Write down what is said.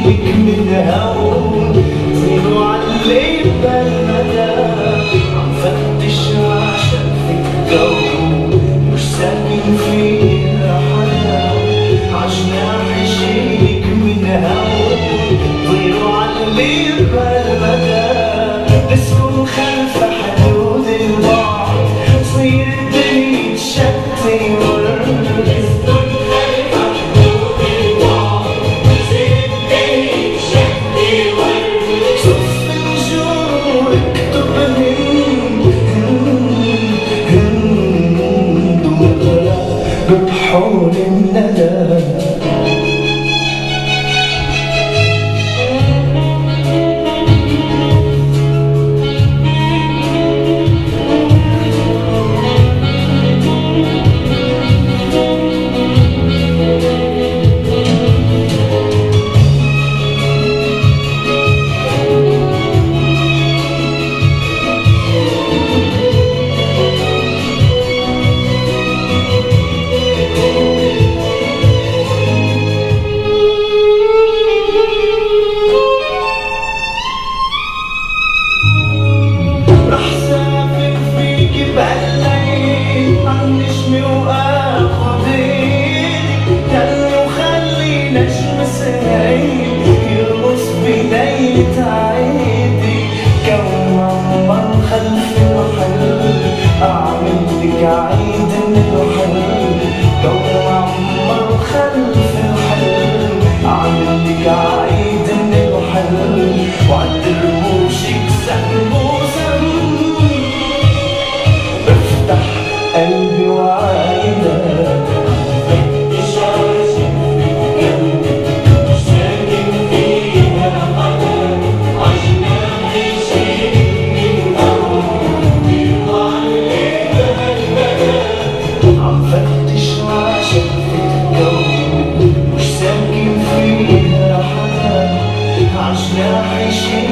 شيلك من هون طيروا عاللي بالمدى عم فتش عشان في الجو مش ساكن فيها حدا عجناح شيلك من هون طيروا عاللي بالمدى نسكن خلف حدود البعد تصير الدنيا تشتي بحول الندى نجمي واخد ايدي دلي وخلي نجم سعيد يرقص بداية عيدي كون عمر خلف الحل اعمل لك عيد من الحل كون عمر خلف الحل اعمل لك عيد من الحل وعد رموشك سهم وسهم بفتح قلبي وعايدك فتش عشان في قلبي مش ساكن فيها حدا عجناح شيلك من هون طيروا عاللي بالمدى عم فتش عشان في الجو مش ساكن فيها حدا عجناح شيلك